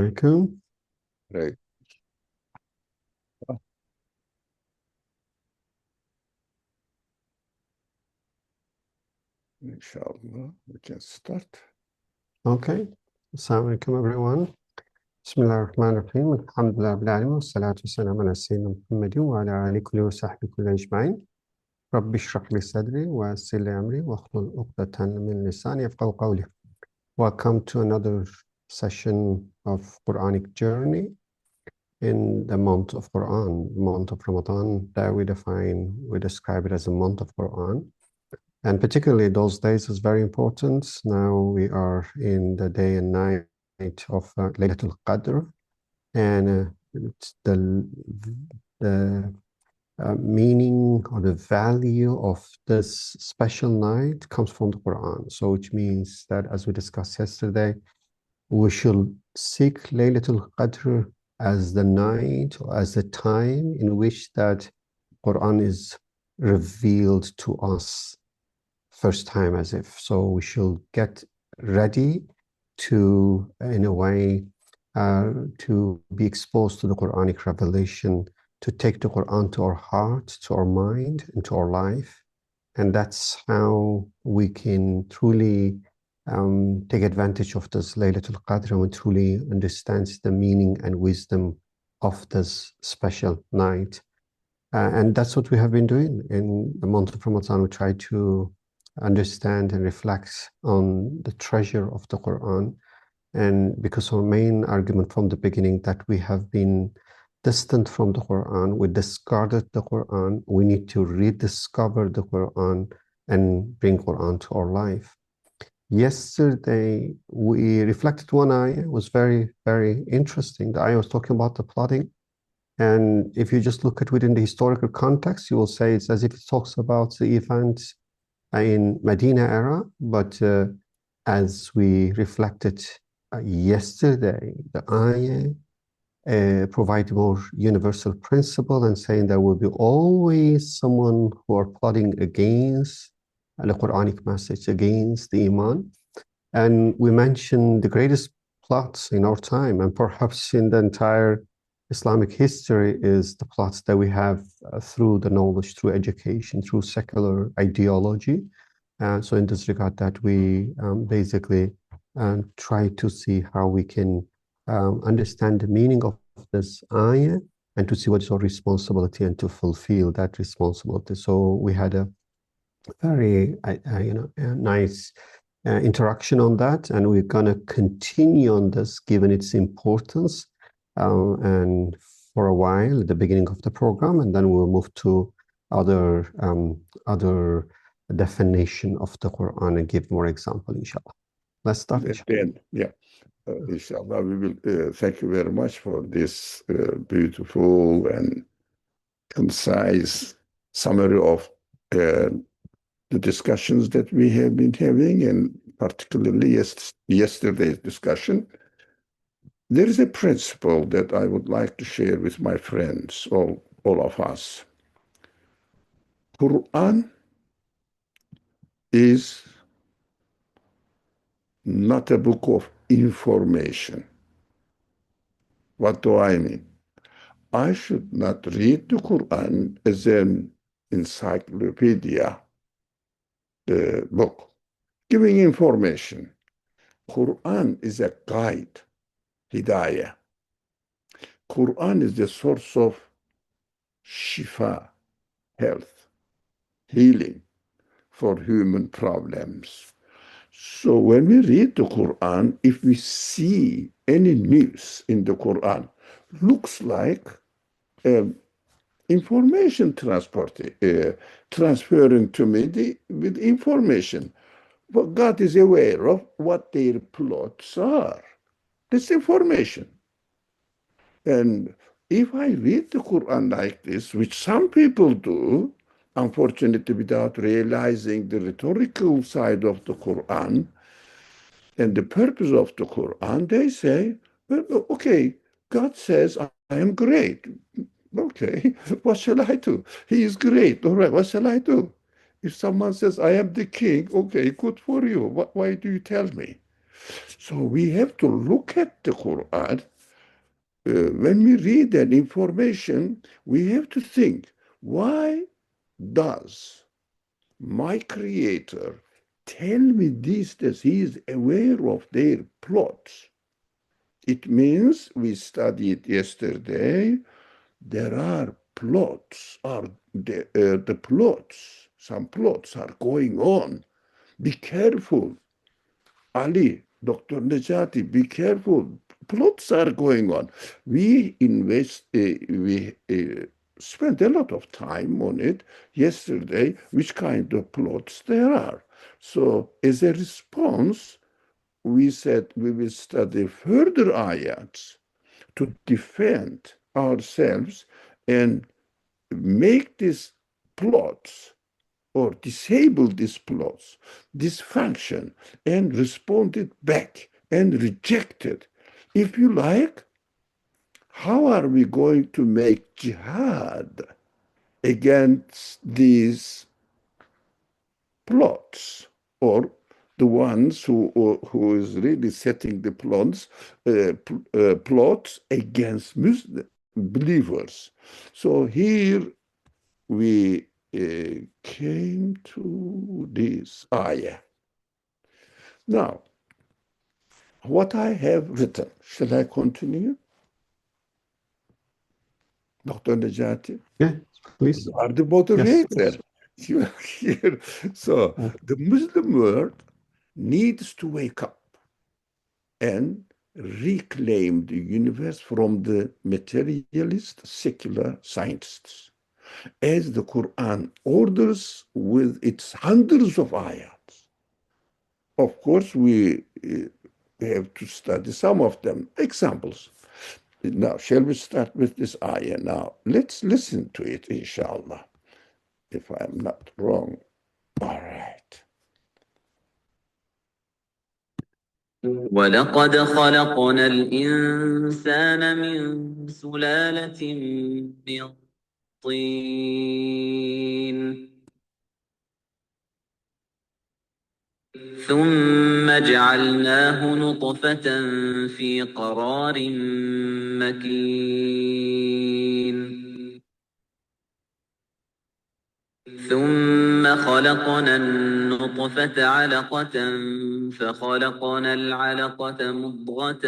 عليكم. Right. Inshallah, we can start. Okay. Assalamu alaikum everyone. Bismillahirrahmanirrahim. Alhamdulillah rabbil alamin. Wassalatu wassalamu ala sayyidina Muhammadin wa ala alihi kulli wa sahbihi kulli ajma'in. Rabbi shrah li sadri wa yassir li amri wa hlul 'uqdatan min lisani yafqahu qawli. Welcome to another session of Quranic journey in the month of Quran, month of Ramadan that we describe it as a month of Quran. And particularly those days is very important. Now we are in the day and night of Laylatul Qadr, and the meaning or the value of this special night comes from the Quran. So which means that, as we discussed yesterday, we should seek Laylatul Qadr as the night or as the time in which that Quran is revealed to us first time, as if. So we should get ready to, in a way, to be exposed to the Quranic revelation, to take the Quran to our heart, to our mind, and to our life. And that's how we can truly take advantage of this Laylatul Qadr and truly understand the meaning and wisdom of this special night. And that's what we have been doing in the month of Ramadan. We try to understand and reflect on the treasure of the Quran. And because our main argument from the beginning that we have been distant from the Quran, we discarded the Quran, we need to rediscover the Quran and bring Quran to our life. Yesterday, we reflected one ayah. It was very, very interesting. The ayah was talking about the flooding. And if you just look at within the historical context, you will say it's as if it talks about the events in Medina era, but as we reflected yesterday, the ayah provide more universal principle and saying there will be always someone who are plotting against the Quranic message, against the Iman. And we mentioned the greatest plots in our time, and perhaps in the entire Islamic history, is the plots that we have through the knowledge, through education, through secular ideology. So in this regard, that we basically try to see how we can understand the meaning of this ayah and to see what is our responsibility and to fulfill that responsibility. So we had a very nice interaction on that, and we're going to continue on this given its importance. And for a while at the beginning of the program, and then we'll move to other definition of the Quran and give more example, inshallah. Let's start. Then, inshallah, we will thank you very much for this beautiful and concise summary of the discussions that we have been having, and particularly yesterday's discussion. There is a principle that I would like to share with my friends, all of us. Quran is not a book of information. What do I mean? I should not read the Quran as an encyclopedia book, giving information. Quran is a guide, hidayah. Quran is the source of shifa, health, healing for human problems. So when we read the Quran, if we see any news in the Quran, looks like information transferring to me with information. But God is aware of what their plots are. This information. And if I read the Quran like this, which some people do, unfortunately without realizing the rhetorical side of the Quran and the purpose of the Quran, they say, well, okay, God says, I am great. Okay, what shall I do? He is great. All right, what shall I do? If someone says, I am the king, okay, good for you. Why do you tell me? So we have to look at the Quran when we read that information, we have to think, why does my creator tell me this, that he is aware of their plots? It means, we studied yesterday, there are plots, the plots, some plots are going on. Be careful. Ali, Dr. Najati, be careful. Plots are going on. We spent a lot of time on it yesterday, which kind of plots there are. So as a response, we said we will study further ayats to defend ourselves and make these plots or disable these plots, dysfunction, and respond it back and reject it. If you like, how are we going to make jihad against these plots, or the ones who is really setting the plots against Muslim believers? So here we came to this ayah. Now, what I have written, shall I continue? Dr. Najati? Yeah, please. You are the Yes. moderator. You are here. So the Muslim world needs to wake up and reclaim the universe from the materialist secular scientists, as the Quran orders with its hundreds of ayats. Of course, we have to study some of them. Examples. Now, shall we start with this ayah now? Let's listen to it, inshallah, if I'm not wrong. All right. ولقد خلقنا الإنسان من سلالة من طين ثم جعلناه نطفة في قرار مكين ثم خلقنا النطفة علقة فخلقنا العلقة مضغة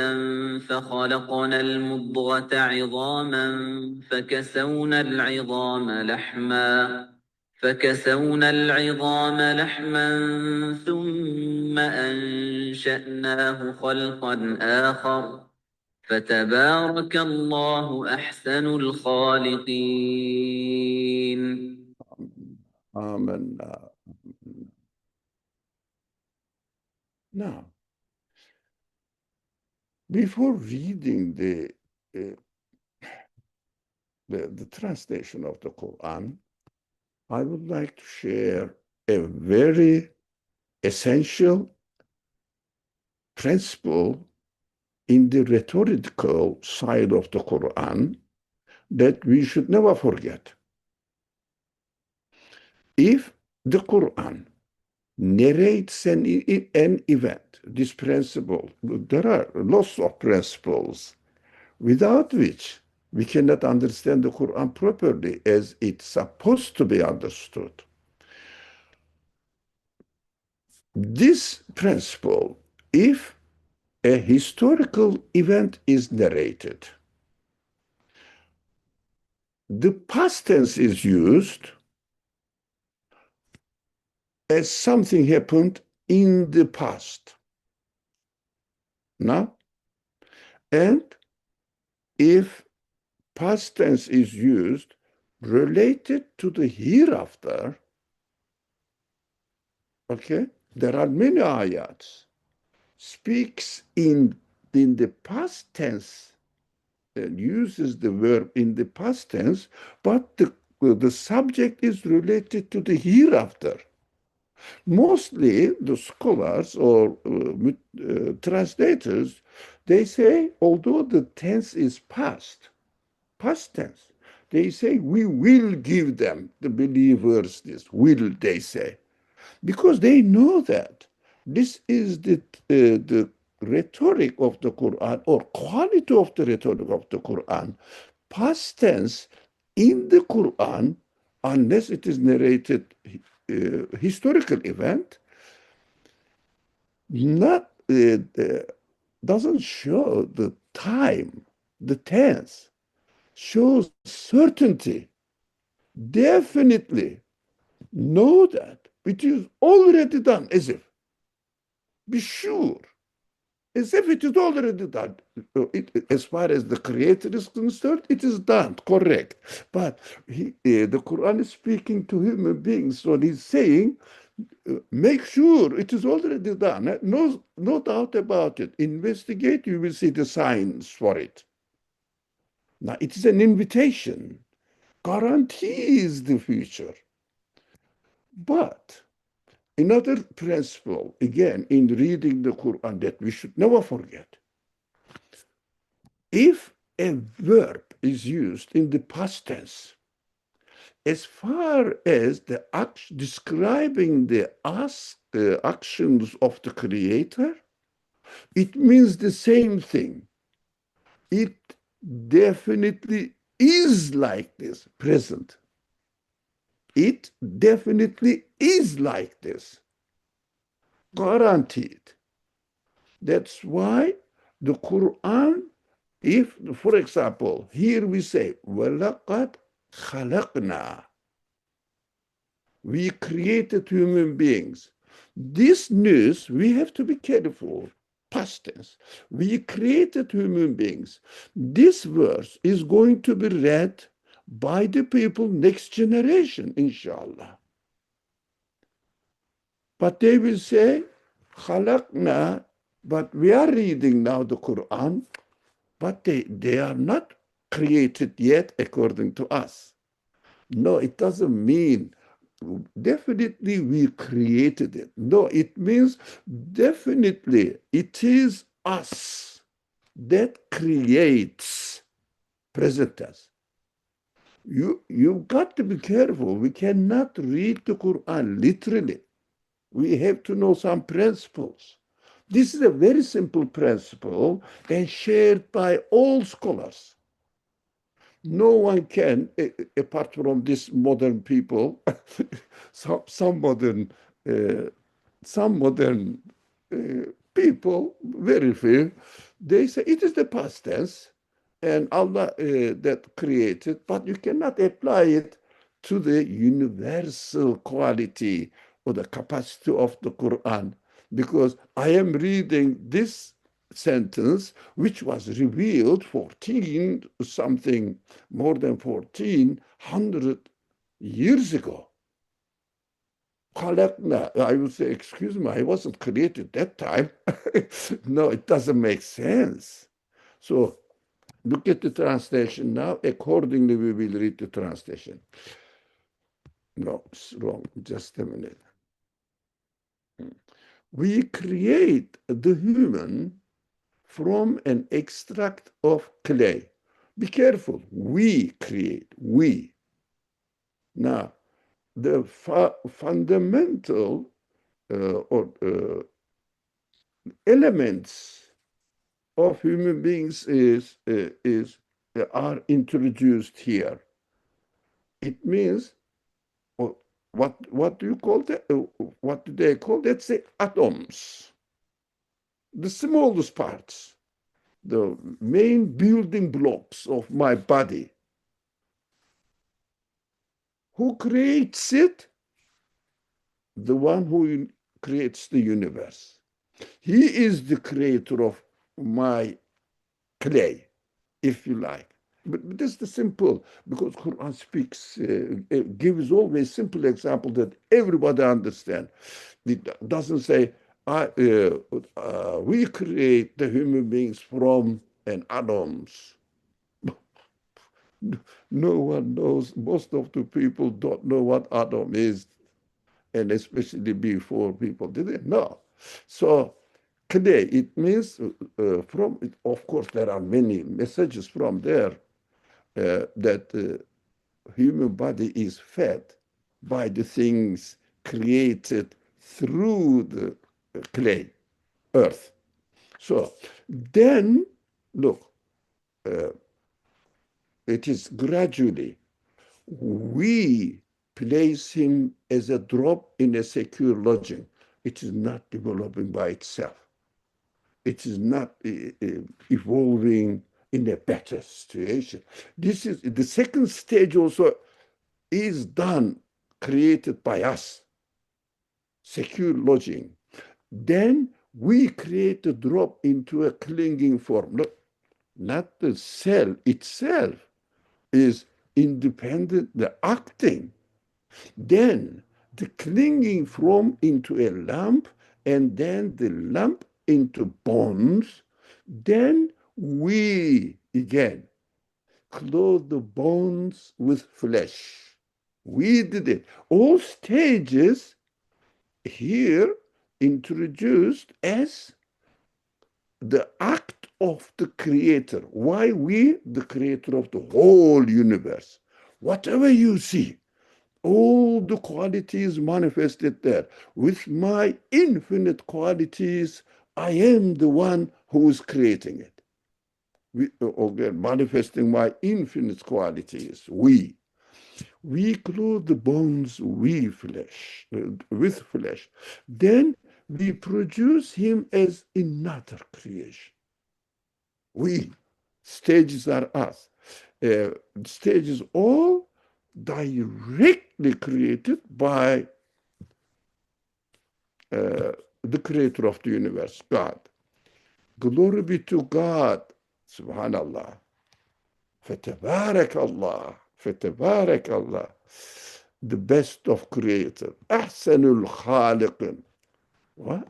فخلقنا المضغة عظاما فكسونا العظام لحما ثم أنشأناه خلقا آخر فتبارك الله أحسن الخالقين. Amen. Now, before reading the translation of the Quran, I would like to share a very essential principle in the rhetorical side of the Quran that we should never forget. If the Quran narrates an event, this principle, there are lots of principles without which we cannot understand the Quran properly as it's supposed to be understood. This principle, if a historical event is narrated, the past tense is used as something happened in the past. Now, and if past tense is used related to the hereafter, okay, there are many ayats speaks in the past tense and uses the verb in the past tense, but the subject is related to the hereafter. Mostly the scholars or translators, they say, although the tense is past tense, they say, we will give them, the believers, this, will, they say, because they know that this is the rhetoric of the Quran or quality of the rhetoric of the Quran, past tense in the Quran, unless it is narrated historical event, not doesn't show the time, the tense, shows certainty. Definitely know that it is already done, as if. Be sure, as if it is already done. As far as the Creator is concerned, it is done, correct. But the Quran is speaking to human beings, so he's saying, make sure it is already done. No doubt about it. Investigate, you will see the signs for it. Now, it is an invitation, guarantees the future. But another principle, again, in reading the Quran that we should never forget, if a verb is used in the past tense, as far as the describing the actions of the Creator, it means the same thing. It definitely is like this, present. It definitely is like this, guaranteed. That's why the Quran, if, for example, here we say, وَلَقَدْ خَلَقْنَا, we created human beings. This news, we have to be careful, past tense. We created human beings. This verse is going to be read by the people next generation, inshallah. But they will say, khalaqna, but we are reading now the Quran, but they are not created yet according to us. No, it doesn't mean definitely we created it. No, it means definitely it is us that creates present tense. You've got to be careful. We cannot read the Quran literally. We have to know some principles. This is a very simple principle and shared by all scholars. No one can, apart from these modern people, some modern people, very few, they say it is the past tense and Allah that created, but you cannot apply it to the universal quality or the capacity of the Quran, because I am reading this sentence which was revealed 14 something, more than 1400 years ago. I would say, excuse me, I wasn't created that time. No, it doesn't make sense. So look at the translation now. Accordingly, we will read the translation. No, it's wrong. Just a minute. We create the human from an extract of clay. Be careful. We create. We. Now, the fundamental elements of human beings are introduced here. It means, what do you call that? What do they call that? Say atoms, the smallest parts, the main building blocks of my body. Who creates it? The one who creates the universe. He is the creator of my clay, if you like. But this is the simple, because Quran speaks, gives always simple example that everybody understands. It doesn't say, we create the human beings from an atoms. No one knows. Most of the people don't know what atom is, and especially before people didn't know. So clay, it means from it, of course, there are many messages from there that human body is fed by the things created through the clay, earth. So then, look, it is gradually we place him as a drop in a secure lodging. It is not developing by itself. It is not evolving in a better situation. This is the second stage also is done, created by us, secure lodging. Then we create a drop into a clinging form. Look, not the cell itself is independent, the acting. Then the clinging from into a lamp, and then the lamp into bones. Then we again clothe the bones with flesh. We did it. All stages here introduced as the act of the creator. Why we? The creator of the whole universe. Whatever you see, all the qualities manifested there. With my infinite qualities, I am the one who is creating it. Again, manifesting my infinite qualities. We clothe the bones with flesh. Then we produce him as another creation. We, stages are us. Stages all directly created by the creator of the universe, God. Glory be to God, subhanallah. فَتَبَارَكَ اللَّهُ فَتَبَارَكَ اللَّهُ, the best of creator. أحسن الخالق. What?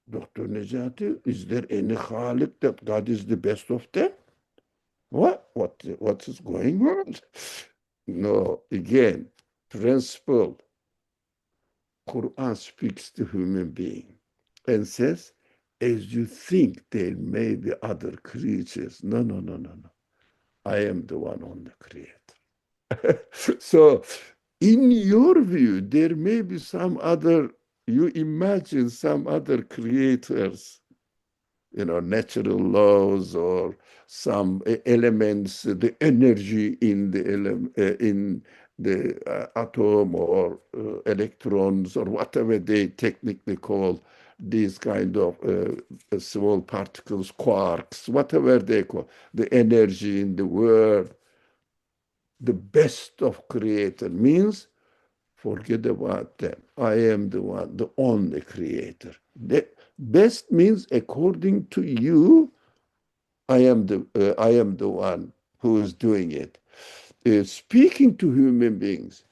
Dr. Nejati, is there any Khaliq that God is the best of them? What is going on? No, again, principle. Quran speaks to human being and says, as you think there may be other creatures. No. I am the one on the creator. So in your view, there may be some other, you imagine some other creators, natural laws or some elements, the energy in the atom or electrons or whatever they technically call these kind of small particles, quarks, whatever they call, the energy in the world. The best of creator means forget about them. I am the one, the only creator. The best means according to you, I am the one who is doing it. Speaking to human beings,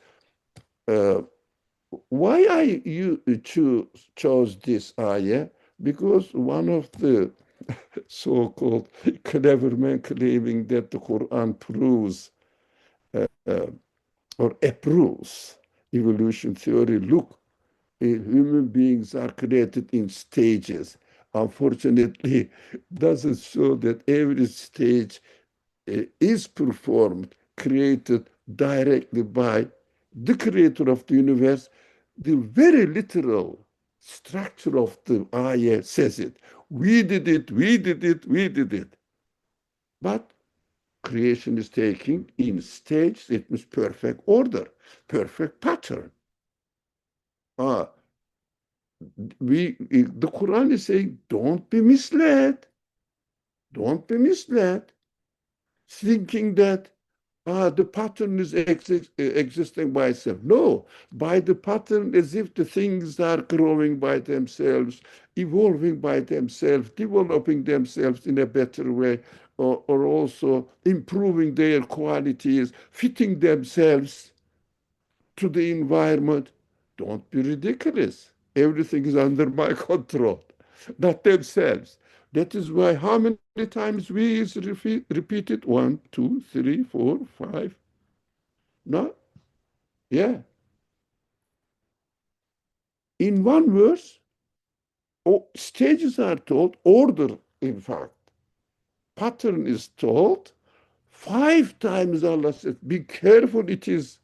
why you chose this ayah? Because one of the so-called clever men claiming that the Quran proves or approves evolution theory. Look, human beings are created in stages. Unfortunately, doesn't show that every stage is performed, created directly by the creator of the universe. The very literal structure of the ayah says it. We did it, we did it, we did it. But creation is taking in stages, it means perfect order, perfect pattern. The Quran is saying, don't be misled. Don't be misled, thinking that the pattern is existing by itself. No, by the pattern as if the things are growing by themselves, evolving by themselves, developing themselves in a better way, or also improving their qualities, fitting themselves to the environment. Don't be ridiculous. Everything is under my control, not themselves. That is why how many times we repeat it? 1, 2, 3, 4, 5. No? Yeah. In one verse, stages are told, order, in fact. Pattern is told. 5 times Allah says, be careful, it is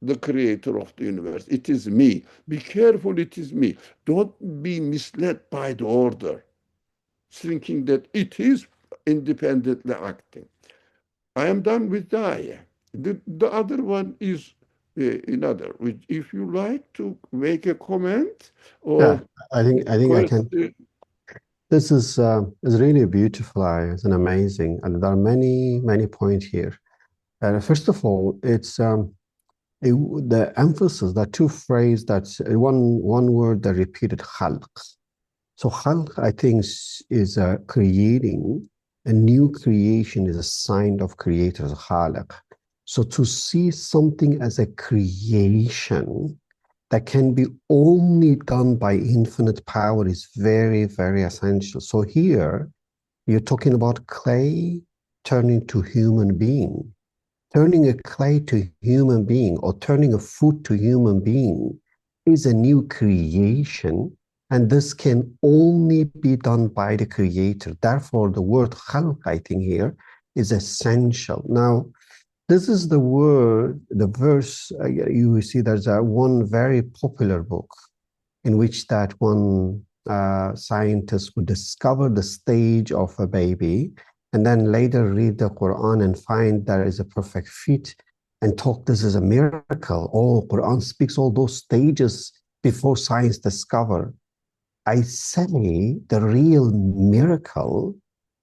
the creator of the universe. It is me. Be careful, it is me. Don't be misled by the order, thinking that it is independently acting. I am done with the ayah. The other one is another. If you like to make a comment Yeah, or I think I can. question, This is really beautiful. It's an amazing, and there are many points here. First of all, it's the emphasis, that two phrases, that's one word that repeated, khalq. So khalq, I think, is creating a new creation, is a sign of creator's khaliq. So to see something as a creation that can be only done by infinite power is very essential. So here you're talking about clay turning to human being. Turning a clay to human being or turning a food to human being is a new creation, and this can only be done by the creator. Therefore, the word khalq, I think, here is essential. Now, this is the word, the verse, you see there's one very popular book in which that one scientist would discover the stage of a baby and then later read the Quran and find there is a perfect fit and talk this is a miracle. Oh, Quran speaks all those stages before science discover. I say the real miracle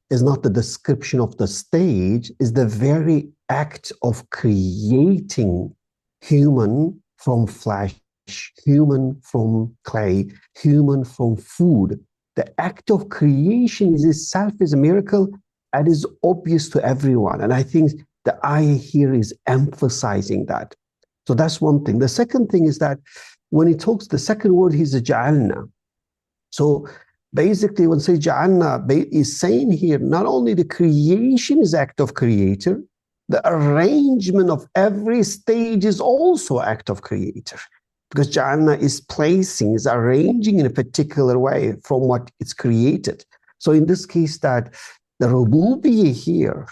is not the description of the stage, is the very act of creating human from flesh, human from clay, human from food. The act of creation is itself is a miracle and is obvious to everyone. And I think the ayah here is emphasizing that. So that's one thing. The second thing is that when he talks, the second word, he's a ja'alna. So basically, when say ja'alna is saying here, not only the creation is act of creator, the arrangement of every stage is also act of creator. Because ja'alna is placing, is arranging in a particular way from what it's created. So in this case, that the rububiyyah here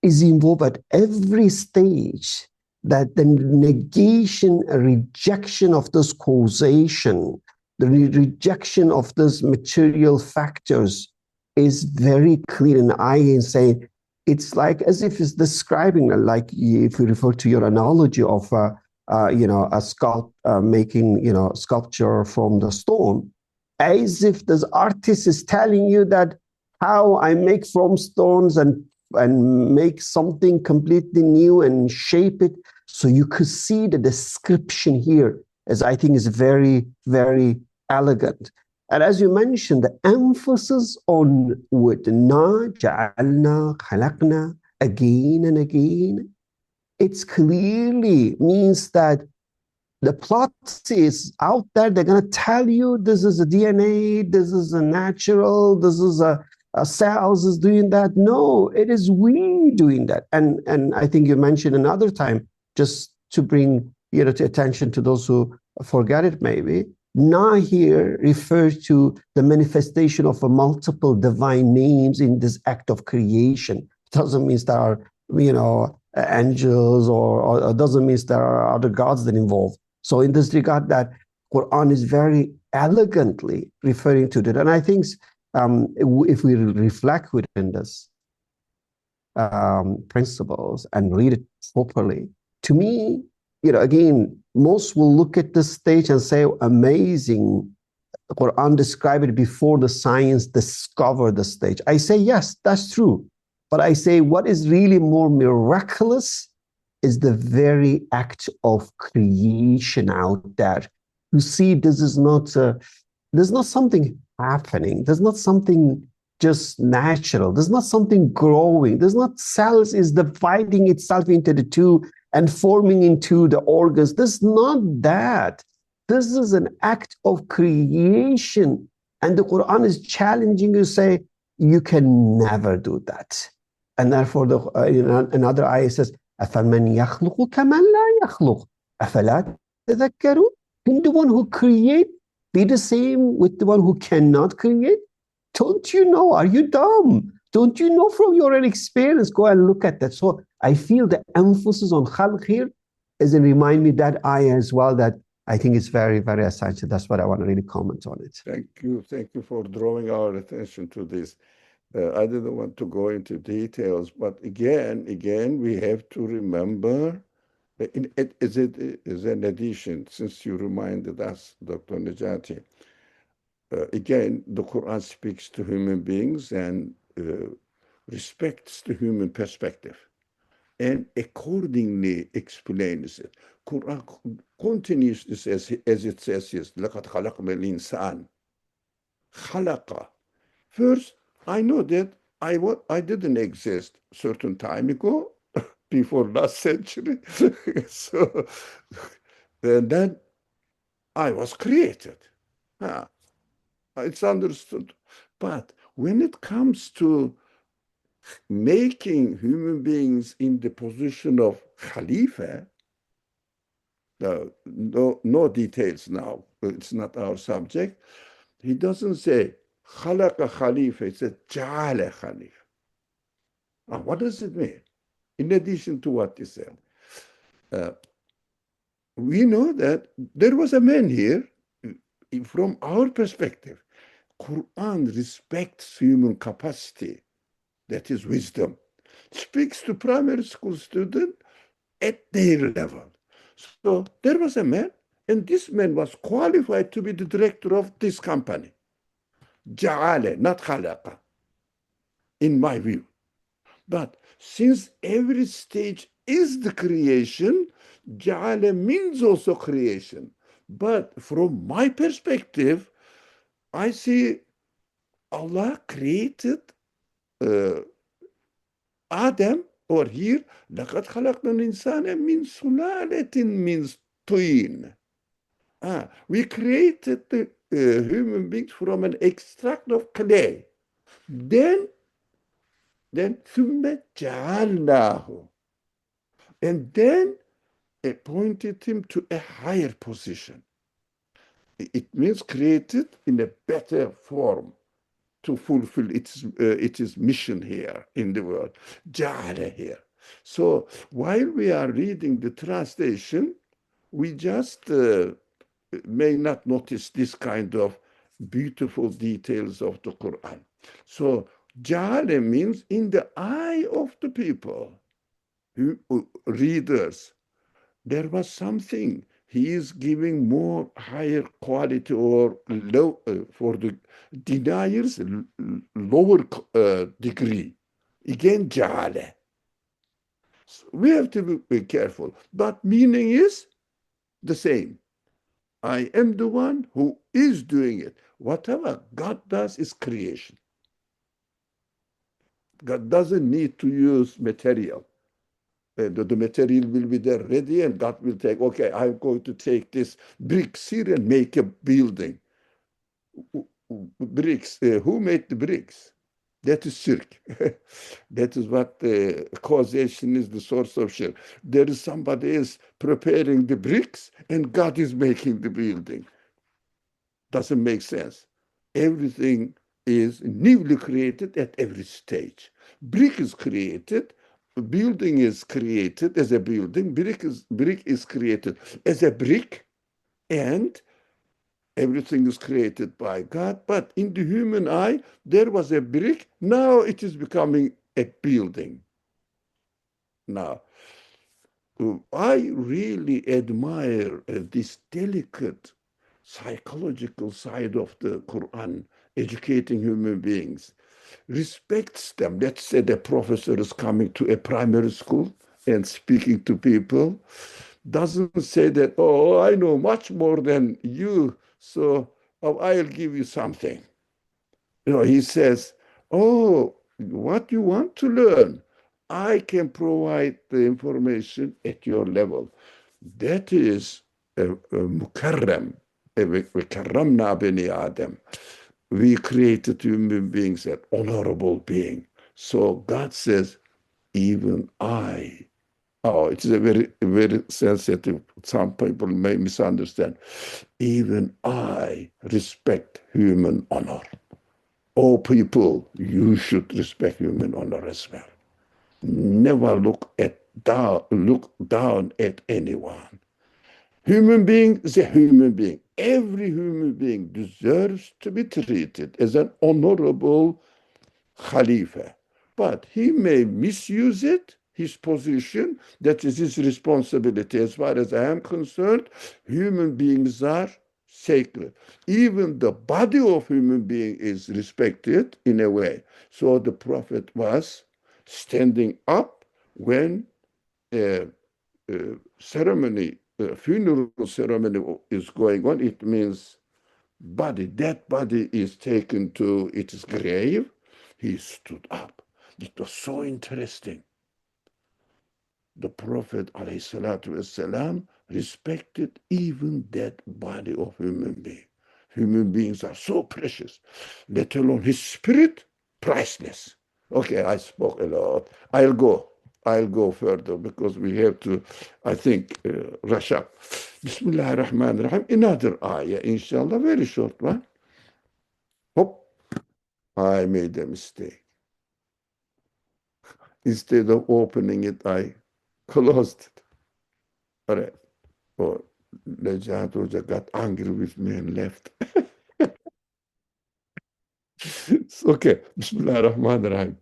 is involved at every stage, that the negation, a rejection of this causation, the rejection of these material factors is very clear in the ayah, saying it's like as if it's describing, like if you refer to your analogy of a making sculpture from the stone, as if this artist is telling you that how I make from stones and make something completely new and shape it. So you could see the description here, as I think is very elegant. And as you mentioned, the emphasis on with na, ja'alna, khalaqna, again and again, it's clearly means that the plot is out there. They're going to tell you this is a DNA, this is a natural, this is a cells is doing that. No, it is we doing that. And I think you mentioned another time, just to bring to attention to those who forget it maybe. Na here refers to the manifestation of a multiple divine names in this act of creation. It doesn't mean there are angels or doesn't mean there are other gods that involved. So in this regard, that Quran is very elegantly referring to that. And I think if we reflect within this principles and read it properly, to me, again, most will look at this stage and say, amazing, the Quran described it before the science discovered the stage. I say, yes, that's true. But I say what is really more miraculous is the very act of creation out there. You see, there's not something happening. There's not something just natural. There's not something growing. There's not cells is dividing itself into the two and forming into the organs. There's not that. This is an act of creation. And the Quran is challenging you to say, you can never do that. And therefore, another ayah says, أَفَمَنْ يَخْلُقُ كَمَنْ لَا يَخْلُقُ أَفَلَا تَذَكَّرُونَ? Can the one who create be the same with the one who cannot create? Don't you know? Are you dumb? Don't you know from your own experience? Go and look at that. So I feel the emphasis on khalq here as in remind me that ayah as well, that I think is very, very essential. That's what I want to really comment on it. Thank you for drawing our attention to this. I didn't want to go into details, but again, we have to remember, is an addition, since you reminded us, Dr. Najati, again, the Quran speaks to human beings and respects the human perspective and accordingly explains it. Quran continues this as it says, yes, لَقَدْ خَلَقْنَا الْإِنسَانَ خَلَقَ. First, I know that I didn't exist certain time ago, before last century. So, and then I was created. Ah, it's understood. But when it comes to making human beings in the position of Khalifa, no details now, it's not our subject. He doesn't say khalaqa khalifa, he says ja'ala khalifa. What does it mean? In addition to what he said, we know that there was a man here. From our perspective, Quran respects human capacity, that is wisdom, speaks to primary school students at their level. So there was a man, and this man was qualified to be the director of this company. Ja'ale, not khalaqa, in my view. But since every stage is the creation, ja'ale means also creation. But from my perspective, I see Allah created Adam, or here, لَقَدْ خَلَقْنَا الْإِنسَانَ مِنْ سُلَالَةٍ مِنْ طِينٍ. We created the human beings from an extract of clay. Then ثُمَّ جَعَلْنَاهُ. And then appointed him to a higher position. It means created in a better form to fulfill its mission here in the world. Ja'ala here. So while we are reading the translation, we just may not notice this kind of beautiful details of the Quran. So Ja'ala means in the eye of the people, readers, there was something. He is giving more higher quality, or low for the deniers, lower degree. Again, ja'ala. So we have to be careful. But meaning is the same. I am the one who is doing it. Whatever God does is creation. God doesn't need to use material. The material will be there ready, and God will take, okay, I'm going to take this bricks here and make a building. Bricks, who made the bricks? That is shirk. That is what causation is, the source of shirk. There is somebody else preparing the bricks, and God is making the building. Doesn't make sense. Everything is newly created at every stage. Brick is created, building is created as a building, brick is created as a brick, and everything is created by God. But in the human eye, there was a brick, now it is becoming a building. Now, I really admire this delicate psychological side of the Quran, educating human beings, respects them. Let's say the professor is coming to a primary school and speaking to people, doesn't say that, oh, I know much more than you, so I'll give you something. He says, oh, what you want to learn, I can provide the information at your level. That is mukarram. وَكَرَّمْنَا بَنِي آدَمَ. We created human beings an honorable being. So God says, even I. Oh, it is a very, very sensitive. Some people may misunderstand. Even I respect human honor. All people, you should respect human honor as well. Never look at look down at anyone. Human being is a human being. Every human being deserves to be treated as an honorable Khalifa. But he may misuse it, his position. That is his responsibility. As far as I am concerned, human beings are sacred. Even the body of human being is respected in a way. So the Prophet was standing up when a, ceremony, a funeral ceremony is going on. It means dead body is taken to its grave. He stood up. It was so interesting. The Prophet ﷺ respected even that body of human being. Human beings are so precious, let alone his spirit, priceless. Okay, I spoke a lot. I'll go further because we have to, I think, rush up. Bismillah ar-Rahman ar-Rahim. Another ayah, inshallah, very short one. Hop, I made a mistake. Instead of opening it, I closed it. All right. Oh, Najat Hoja got angry with me and left. It's okay. Bismillah ar-Rahman ar-Rahim.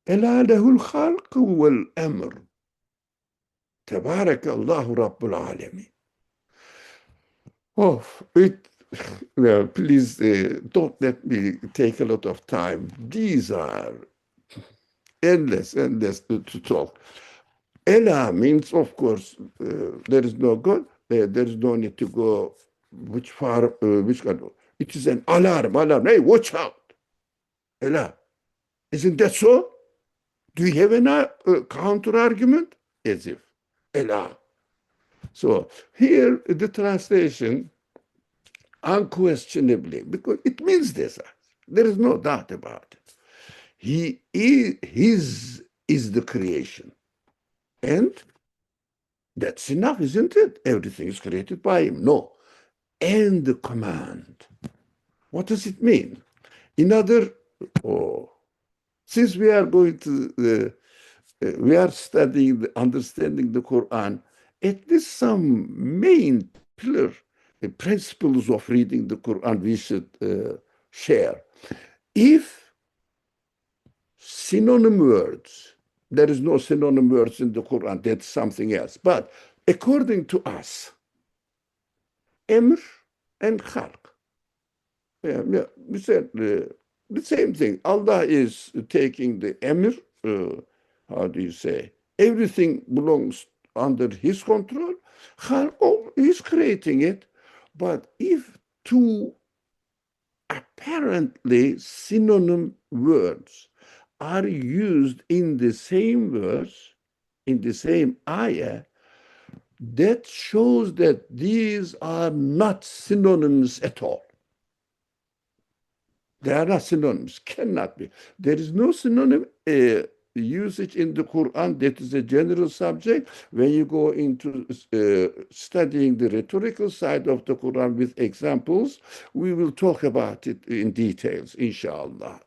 إلا له الخلق والأمر تبارك الله رب العالمين. Oh, please don't let me take a lot of time. These are endless to talk. Ela means, of course, there is no God. There is no need to go which kind. It is an alarm. Hey, watch out. Ela. Isn't that so? Do you have a counter argument? As if. Ela. So here the translation, unquestionably, because it means this. There is no doubt about it. His is the creation. And that's enough, isn't it? Everything is created by him. No. And the command. What does it mean? Since we are going to, we are studying, understanding the Quran, at least some main pillar principles of reading the Quran we should share. If synonym words, there is no synonym words in the Quran, that's something else. But according to us, Emr and Khalq, we said the same thing. Allah is taking the Emr, how do you say? Everything belongs under his control. Khalq, he's creating it. But if two apparently synonym words are used in the same verse, in the same ayah, that shows that these are not synonyms at all. They are not synonyms, cannot be. There is no synonym usage in the Quran. That is a general subject. When you go into studying the rhetorical side of the Quran with examples, we will talk about it in details, inshallah.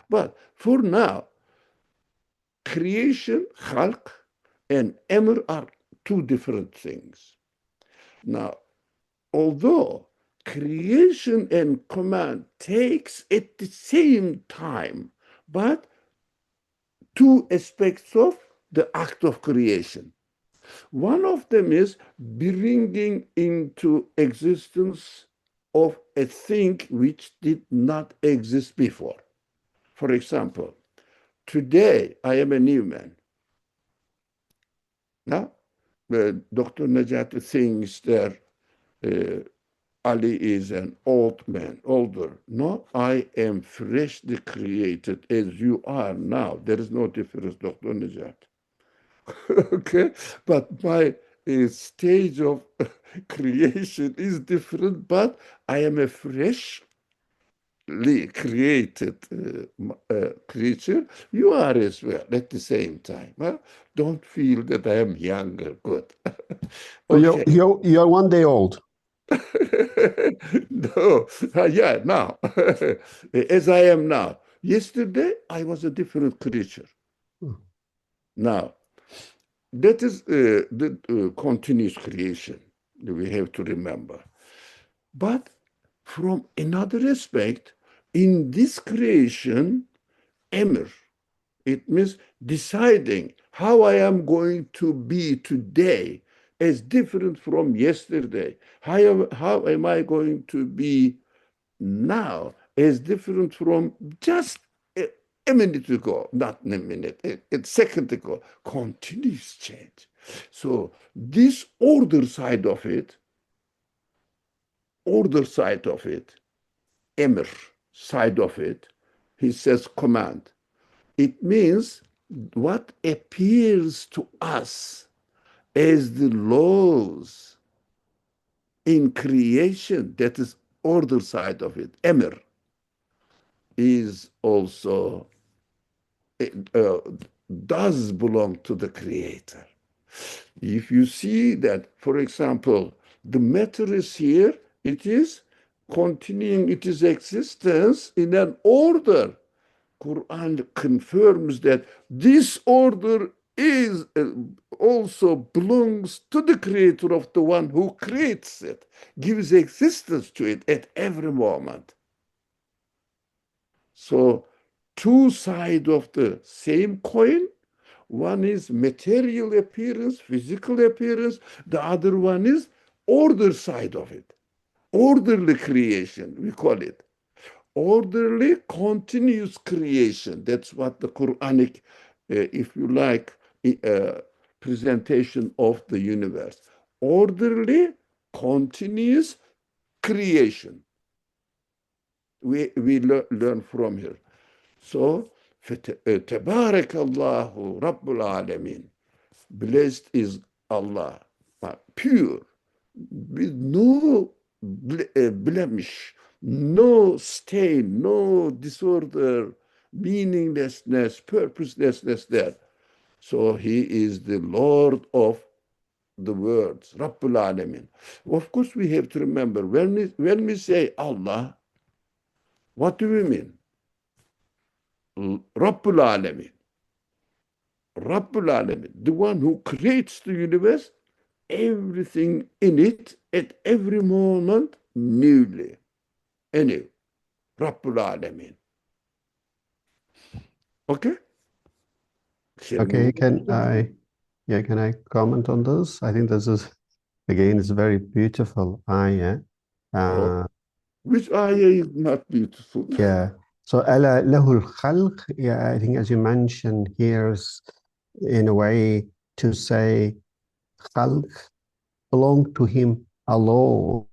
But for now, creation, khalq, and amr are two different things. Now, although creation and command takes at the same time, but two aspects of the act of creation. One of them is bringing into existence of a thing which did not exist before. For example, today I am a new man. Now, Dr. Najat thinks that Ali is an old man, older. No, I am freshly created as you are now. There is no difference, Dr. Najat. Okay, but my stage of creation is different, but I am a freshly created creature. You are as well at the same time. Huh? Don't feel that I am younger. Good. Okay. You're 1 day old. No, yeah, now, as I am now. Yesterday, I was a different creature. Now, that is the continuous creation that we have to remember. But from another aspect, in this creation, emir, it means deciding how I am going to be today is different from yesterday. How am I going to be now is different from just a minute ago, not a minute, a second ago. Continuous change. So this order side of it, emir side of it, he says command. It means what appears to us as the laws in creation, that is order side of it, emir, is also, uh, does belong to the creator. If you see that, for example, the matter is here, it is continuing its existence in an order. Quran confirms that this order is also belongs to the creator of the one who creates it, gives existence to it at every moment. So two sides of the same coin. One is material appearance, physical appearance. The other one is order side of it. Orderly creation, we call it. Orderly, continuous creation. That's what the Quranic, if you like, presentation of the universe. Orderly, continuous creation. We learn from here. So, تبارك الله رب العالمين. Blessed is Allah, pure, with no blemish, no stain, no disorder, meaninglessness, purposelessness there. So he is the Lord of the worlds, Rabbul Alamin. Of course, we have to remember when we say Allah, what do we mean? Rabbul Alamin. Rabbul Alamin, the one who creates the universe, everything in it at every moment newly. Anew. Rabbul Alamin. Okay? Okay, can I comment on this? I think this is, again, it's a very beautiful ayah. Which ayah is not beautiful? Yeah. So, Ala lahul khalq, yeah, I think as you mentioned here is in a way to say khalq belong to him alone.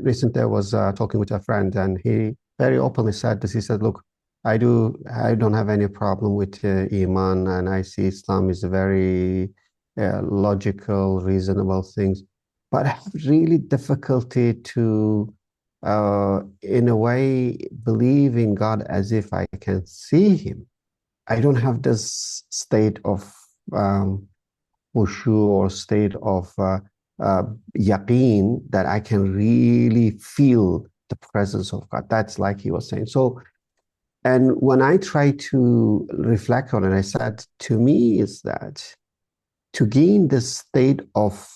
Recently I was talking with a friend, and he very openly said this. He said, "Look, I don't have any problem with Iman, and I see Islam is a very logical, reasonable things, but I have really difficulty to, in a way, believe in God as if I can see Him. I don't have this state of khushu or state of yaqeen that I can really feel the presence of God." That's like he was saying. So, and when I try to reflect on it, I said, to me, is that to gain this state of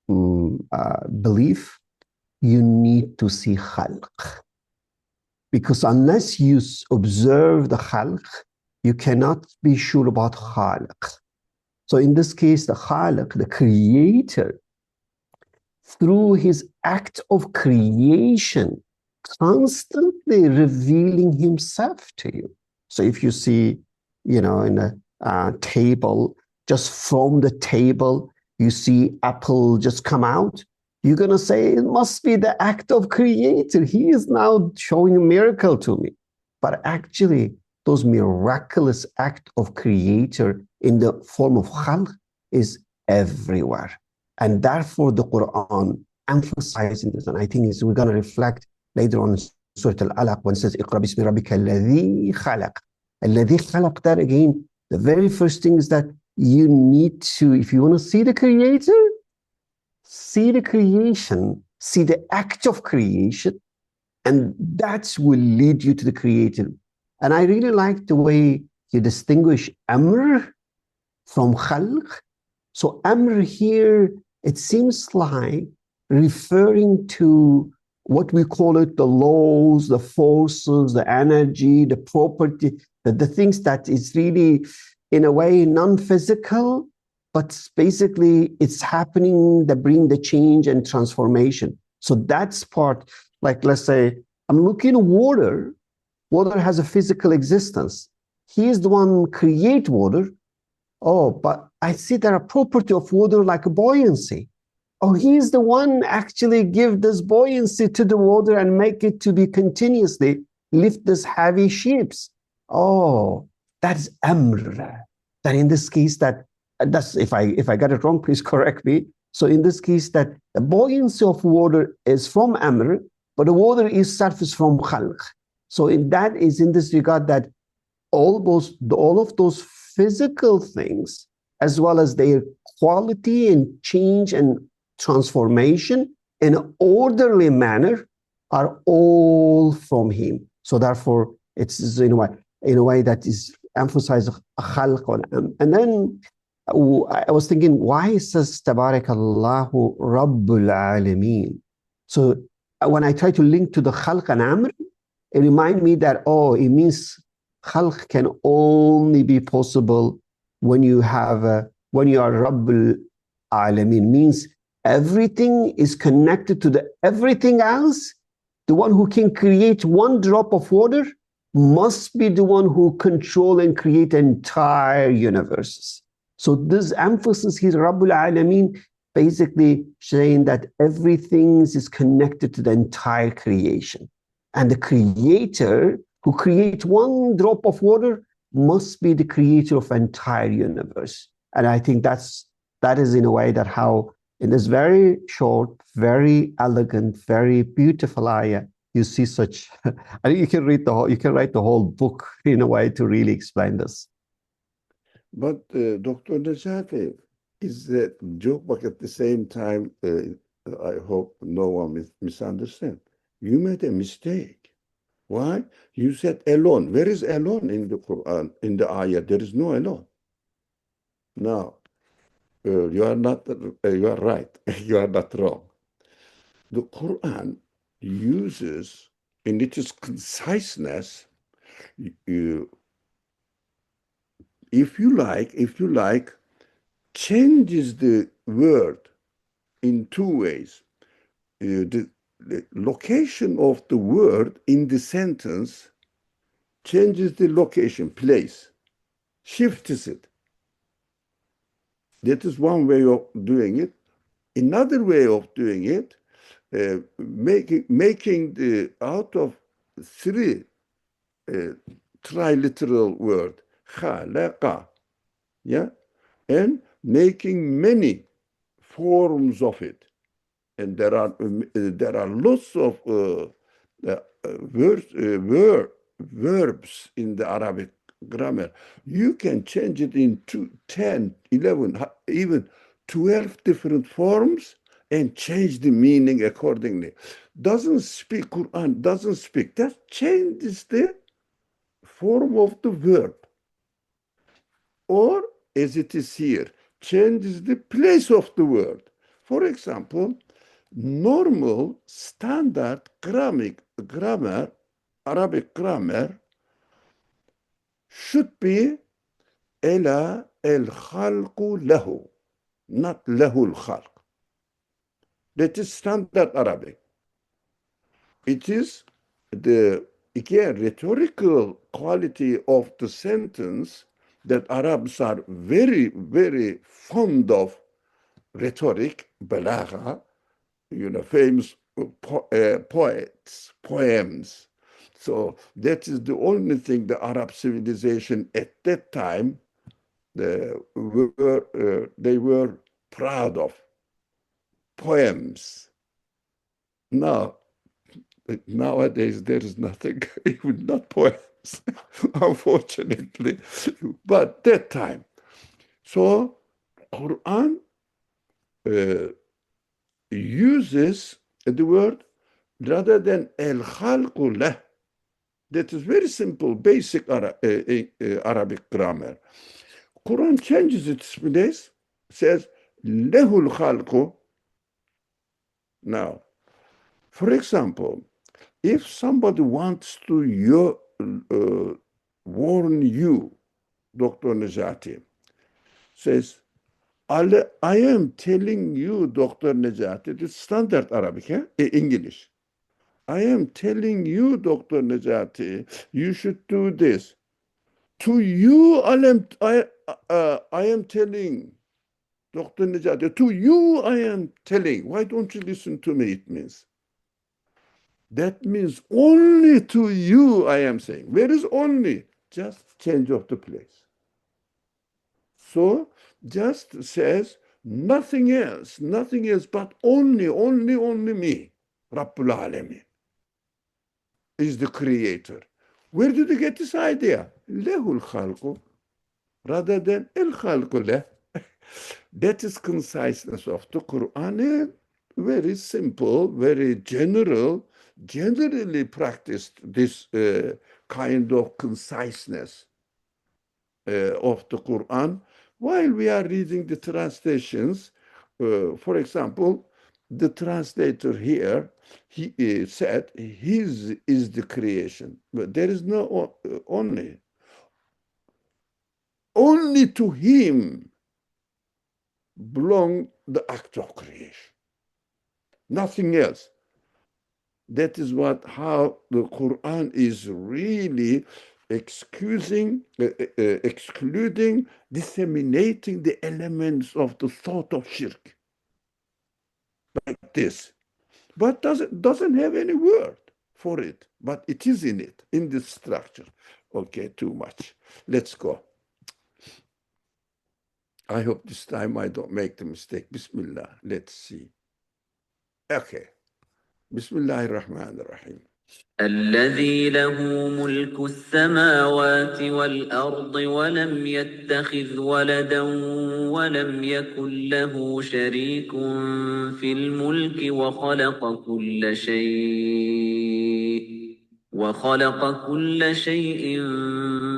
belief, you need to see khalq. Because unless you observe the khalq, you cannot be sure about khaliq. So in this case, the khaliq, the creator, through his act of creation, constantly revealing himself to you. So if you see, in a table, just from the table, you see apple just come out, you're going to say, it must be the act of creator. He is now showing a miracle to me. But actually, those miraculous act of creator in the form of khalq is everywhere. And therefore, the Quran emphasizing this, and I think we're going to reflect later on in Surah Al-Alaq when it says, "Iqra bismi rabbika alladhi khalaq." Alladhi khalaq, that again, the very first thing is that you need to, if you want to see the creator, see the creation, see the act of creation, And that will lead you to the creative. And I really like the way you distinguish amr from khalq. So amr here, it seems like referring to what we call it, the laws, the forces, the energy, the property, the things that is really, in a way, non-physical, but basically it's happening that bring the change and transformation. So that's part, like let's say, I'm looking at water. Water has a physical existence. He is the one create water. Oh, but I see there are property of water like buoyancy. Oh, he's the one actually give this buoyancy to the water and make it to be continuously lift this heavy ships. Oh, that's amr. That in this case, that's if I got it wrong, please correct me. So in this case, that the buoyancy of water is from amr, but the water is surface from khalq. So in that is in this regard that all of those physical things, as well as their quality and change and transformation in an orderly manner, are all from him. So therefore, it's in a way that is emphasized khalq. And then I was thinking, why it says Tabarakallahu Rabbul Alameen? So when I try to link to the khalq and amr, it reminds me that, oh, it means khalq can only be possible when you when you are Rabbul Alameen, means everything is connected to the everything else. The one who can create one drop of water must be the one who control and create entire universes. So this emphasis here, Rabbul Alameen, basically saying that everything is connected to the entire creation. And the creator who creates one drop of water must be the creator of entire universe. And I think that is in a way that how in this very short, very elegant, very beautiful ayah, you see such. I think you can write the whole book in a way to really explain this. But Dr. Najati, is that joke, but at the same time, I hope no one misunderstands. You made a mistake. Why? You said alone. Where is alone in the Quran, in the ayah? There is no alone. Now, you are not. You are right. You are not wrong. The Quran uses, in its conciseness, if you like, changes the word in two ways. The location of the word in the sentence changes the location, place, shifts it. That is one way of doing it. Another way of doing it, making the out of three triliteral word, khalaqa, yeah, and making many forms of it. And there are lots of verbs in the Arabic grammar. You can change it into 10, 11, even 12 different forms and change the meaning accordingly. Quran doesn't speak. That changes the form of the verb. Or, as it is here, changes the place of the word. For example, normal standard grammar, Arabic grammar, should be ela el khalqu lahu, not lahu al khalq. That is standard Arabic. It is the, again, rhetorical quality of the sentence that Arabs are very, very fond of rhetoric, balagha, famous poets, poems. So that is the only thing the Arab civilization at that time they were proud of, poems. Now, nowadays there is nothing, even not poems, unfortunately. But that time, so Quran uses the word rather than el-khalqu lah. That is very simple, basic Arabic grammar. Quran changes its place, says lehul khalqu. Now, for example, if somebody wants to warn you, Dr. Najati, says, I am telling you, Dr. Najati, it's standard Arabic, English. I am telling you, Dr. Najati, you should do this. To you, I am telling, Dr. Najati, to you I am telling. Why don't you listen to me, it means? That means only to you I am saying. Where is only? Just change of the place. So just says nothing else but only me. Rabbul Alamin is the creator. Where did you get this idea? Lehul khalqu, rather than el khalqu leh. That is conciseness of the Quran. Very simple, very generally practiced this kind of conciseness of the Quran. While we are reading the translations, for example, the translator here, he said his is the creation, but there is no only. Only to him belong the act of creation. Nothing else. That is how the Quran is really excluding, disseminating the elements of the thought of shirk. Like this. But doesn't have any word for it. But it is in it, in this structure. Okay, too much. Let's go. I hope this time I don't make the mistake. Bismillah. Let's see. Okay. Bismillah ar-Rahman ar-Rahim. الذي له ملك السماوات والأرض ولم يتخذ ولدا ولم يكن له شريك في الملك وخلق كل شيء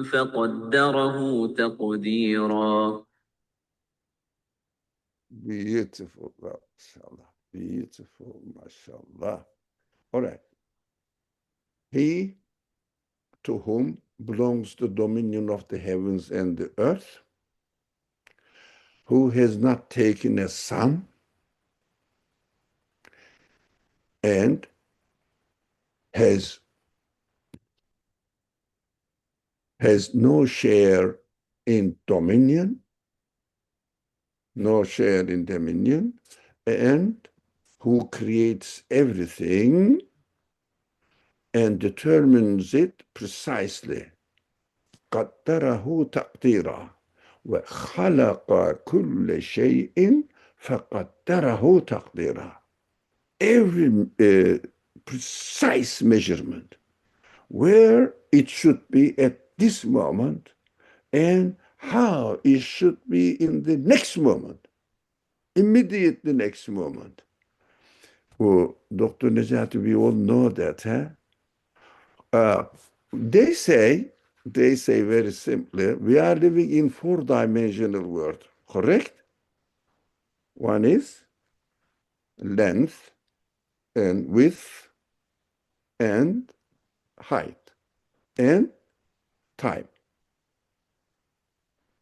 فقدره تقديرا. Beautiful, mashallah. Beautiful, mashallah. All right. He to whom belongs the dominion of the heavens and the earth, who has not taken a son and has no share in dominion, and who creates everything and determines it precisely. قدره تقديرا وخلق كل شيء فقدره تقديرا. Every precise measurement where it should be at this moment and how it should be in the next moment, immediately next moment. Oh, Dr. Najati, we all know that, huh? They say very simply, we are living in four-dimensional world, correct? One is length and width and height and time.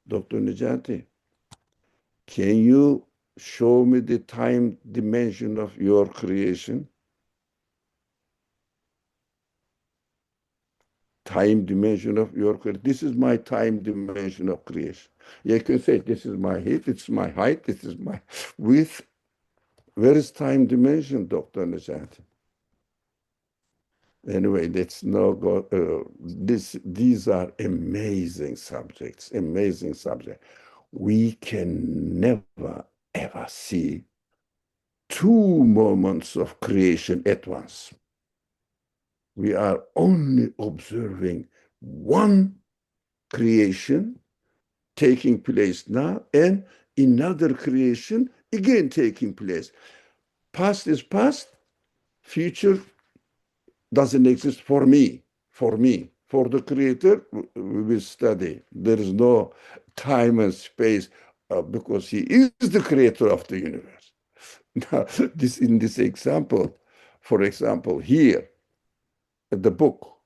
Dr. Najati, can you show me the time dimension of your creation? Time dimension of your creation. This is my time dimension of creation. You can say, this is my height, it's my height, this is my width. Where is time dimension, Dr. Najati? Anyway, let's now go. These are amazing subjects, amazing subjects. We can never, ever see two moments of creation at once. We are only observing one creation taking place now and another creation again taking place. Past is past, future doesn't exist for me. For me. For the creator, we will study. There is no time and space because he is the creator of the universe. Now, in this example, for example, here, the book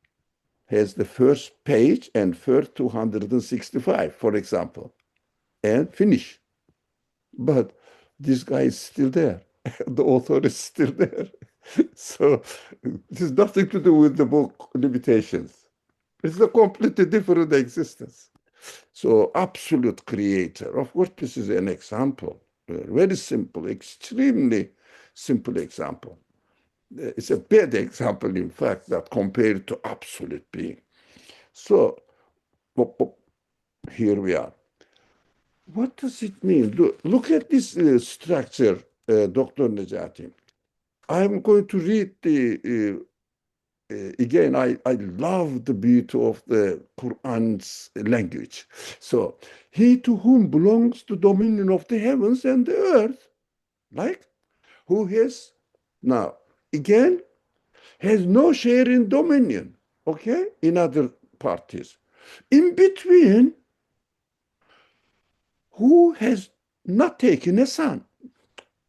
has the first page and first 265, for example, and finish. But this guy is still there. The author is still there. So it has nothing to do with the book limitations. It's a completely different existence. So absolute creator. Of course, this is an example. Very simple, extremely simple example. It's a bad example, in fact, that compared to absolute being. So here we are. What does it mean? Look at this structure, Dr. Nejati. I'm going to read again, I love the beauty of the Qur'an's language. So, he to whom belongs the dominion of the heavens and the earth, like, who has, now, again, has no share in dominion, okay, in other parties. In between, who has not taken a son.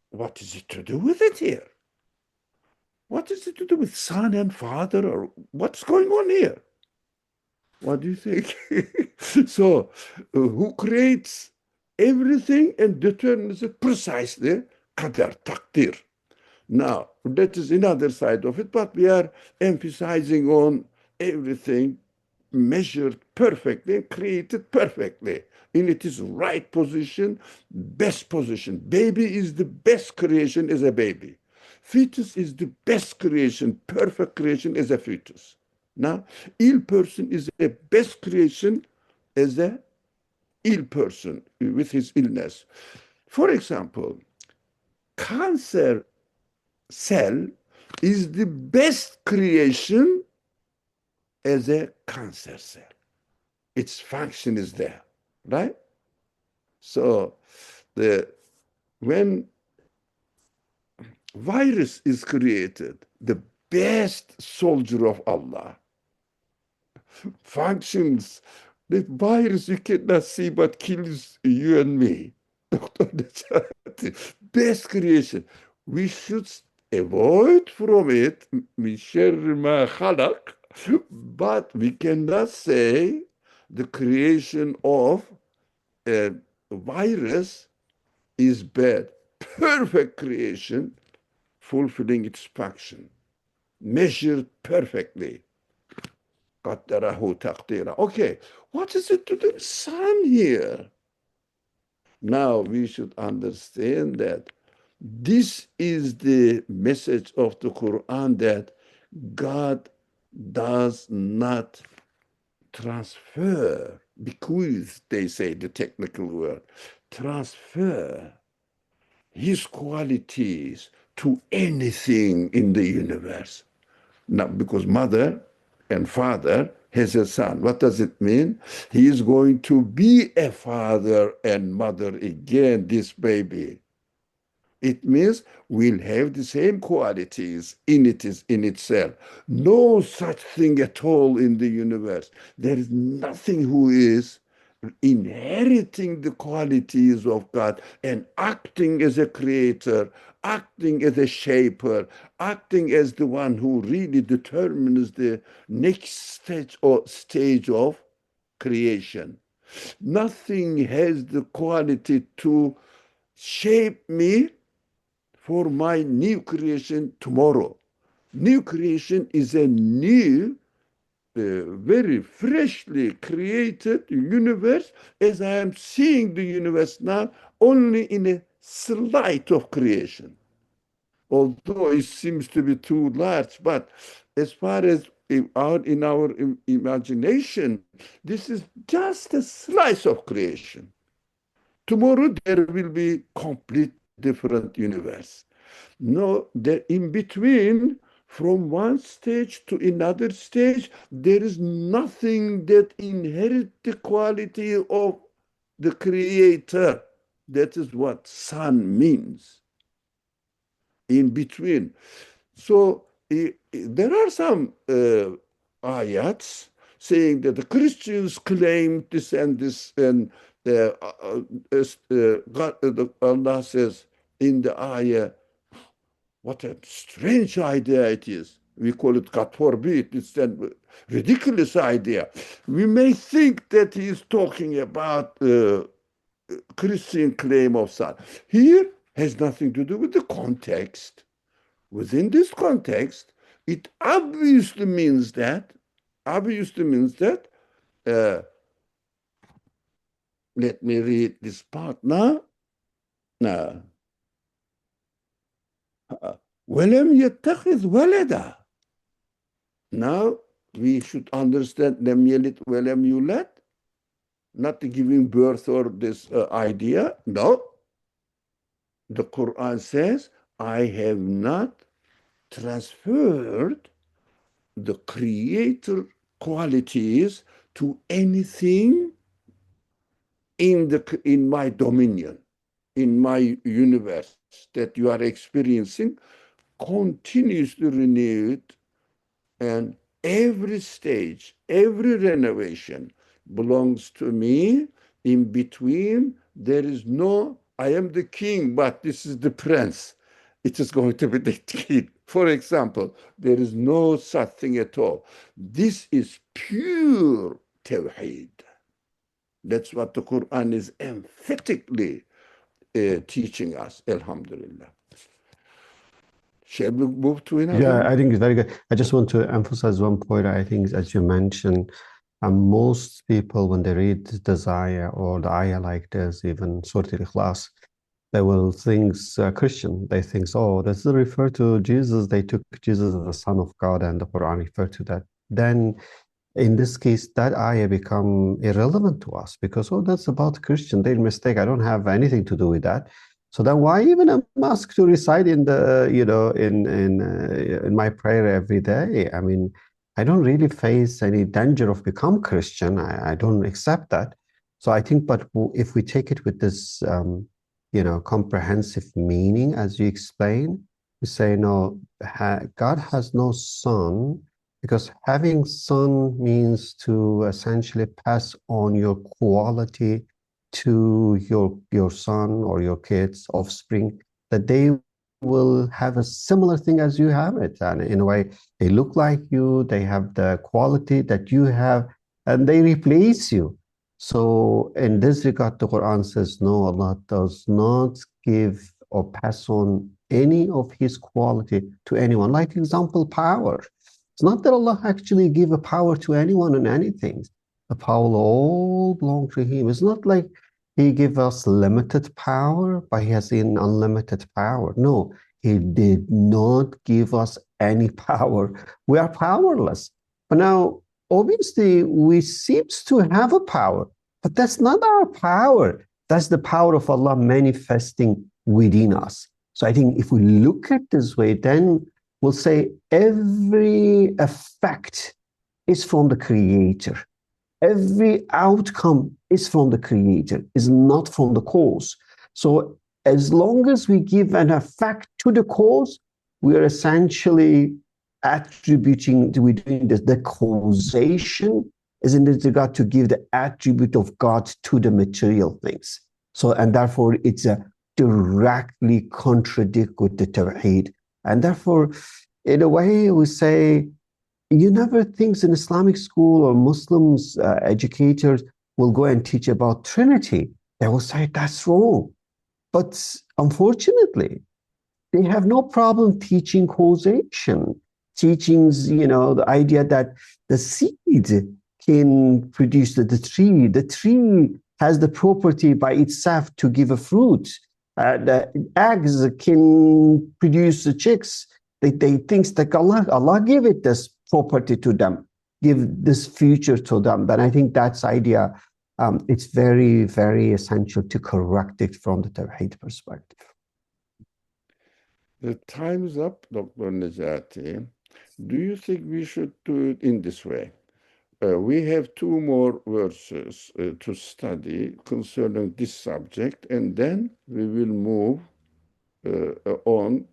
What is it to do with it here? What is it to do with son and father, or what's going on here? What do you think? So, who creates everything and determines it precisely? Qadar, takdir. Now, that is another side of it, but we are emphasizing on everything measured perfectly and created perfectly in its right position, best position. Baby is the best creation as a baby. Fetus is the best creation, perfect creation as a fetus. Now, ill person is a best creation as a ill person with his illness. For example, cancer cell is the best creation as a cancer cell. Its function is there, right? So when virus is created, the best soldier of Allah functions. The virus you cannot see but kills you and me. Best creation. We should avoid from it, but we cannot say the creation of a virus is bad. Perfect creation, fulfilling its function, measured perfectly. Okay, what is it to the sun here? Now we should understand that this is the message of the Quran, that God does not transfer, bequeath, they say the technical word, transfer his qualities to anything in the universe. Now, because mother and father has a son. What does it mean? He is going to be a father and mother again, this baby. It means we'll have the same qualities in itself. No such thing at all in the universe. There is nothing who is inheriting the qualities of God and acting as a creator, acting as a shaper, acting as the one who really determines the next stage of creation. Nothing has the quality to shape me for my new creation tomorrow. New creation is a new, very freshly created universe, as I am seeing the universe now, only in a slight of creation. Although it seems to be too large, but as far as in our imagination, this is just a slice of creation. Tomorrow there will be complete different universe. No, there in between, from one stage to another stage, there is nothing that inherits the quality of the creator. That is what sun means. In between. So there are some ayats saying that the Christians claim this and this, and God, Allah says in the ayah, what a strange idea it is. We call it God forbid. It's a ridiculous idea. We may think that he is talking about Christian claim of son. Here has nothing to do with the context. Within this context, it obviously means that, let me read this part now. وَلَمْ يَتَّخِذْ وَلَدًا. Now, we should understand لَمْ يَلِدْ وَلَمْ يُولَدْ, not giving birth or this idea. No. The Quran says, I have not transferred the creator qualities to anything in my dominion, in my universe that you are experiencing, continuously renewed, and every stage, every renovation belongs to me. In between, there is no, I am the king, but this is the prince. It is going to be the king. For example, there is no such thing at all. This is pure Tawheed. That's what the Quran is emphatically teaching us. Alhamdulillah. Shall we move to another? Yeah, I think it's very good. I just want to emphasize one point. I think, as you mentioned, most people, when they read the ayah or the ayah like this, even Surah Al-Ikhlas, they will think Christian. They think, oh, does it refer to Jesus? They took Jesus as the Son of God, and the Quran referred to that. Then, in this case, that ayah become irrelevant to us because, oh, that's about Christian. Their mistake. I don't have anything to do with that. So then, why even a ask to recite in the, in my prayer every day? I mean, I don't really face any danger of become Christian. I don't accept that. So I think, but if we take it with this, comprehensive meaning, as you explain, we say, no, God has no son, because having son means to essentially pass on your quality to your son or your kids, offspring, that they will have a similar thing as you have it. And in a way, they look like you, they have the quality that you have, and they replace you. So in this regard, the Quran says, no, Allah does not give or pass on any of his quality to anyone. Like example, power. It's not that Allah actually give a power to anyone and anything. The power all belong to him. It's not like he give us limited power, but he has an unlimited power. No, he did not give us any power. We are powerless. But now, obviously, we seems to have a power, but that's not our power. That's the power of Allah manifesting within us. So I think if we look at this way, then we'll say every effect is from the Creator. Every outcome is from the Creator, is not from the cause. So as long as we give an effect to the cause, we are essentially attributing, we're doing this. The causation is in this regard to give the attribute of God to the material things. So, and therefore it's a directly contradict with the Tawheed. And therefore, in a way, we say, you never think in Islamic school or Muslims, educators will go and teach about Trinity. They will say that's wrong. But unfortunately, they have no problem teaching causation, teachings, the idea that the seed can produce the tree. The tree has the property by itself to give a fruit. The eggs can produce the chicks. They think that Allah gave it this property to them, give this future to them. But I think that's idea, it's very, very essential to correct it from the Tawheed perspective. The time is up, Dr. Najati. Do you think we should do it in this way? We have two more verses to study concerning this subject, and then we will move on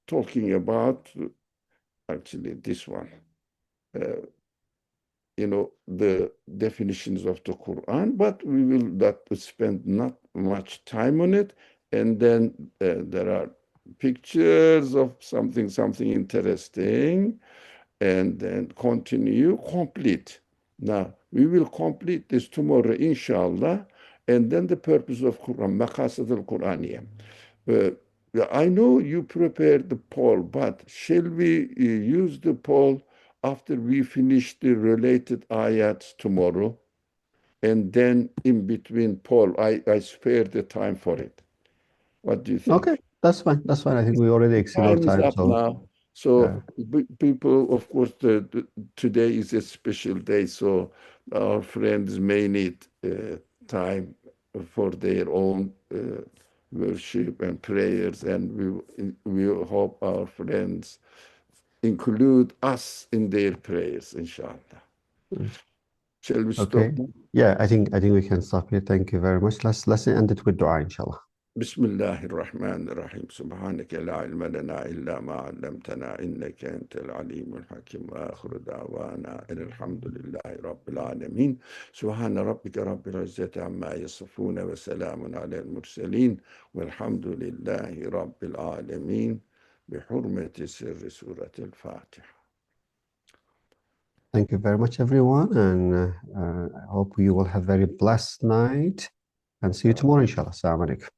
talking about actually this one. The definitions of the Quran, but we will not spend not much time on it. And then there are pictures of something interesting, and then complete. Now, we will complete this tomorrow, inshallah, and then the purpose of Quran, Maqasid al-Qur'aniyah. I know you prepared the poll, but shall we use the poll after we finish the related ayats tomorrow? And then in between poll, I spare the time for it. What do you think? Okay, that's fine. That's fine. I think we already exceed our Time is time, up so now. So people, of course, today is a special day, so our friends may need time for their own worship and prayers, and we hope our friends include us in their prayers, inshallah. Shall we stop? okay. Yeah, I think we can stop here. Thank you very much. Let's end it with dua, inshallah. بسم الله الرحمن الرحيم سبحانك لا علم لنا إلا ما علمتنا إنك أنت العليم الحكيم وآخر دعوانا إن الحمد لله رب العالمين سبحان ربك رب العزة عما يصفون وسلام على المرسلين والحمد لله رب العالمين بحرمة سر سورة الفاتحة. Thank you very much, everyone, and I hope you will have a very blessed night, and see you tomorrow, inshallah. Assalamu alaikum.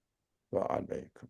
وعليكم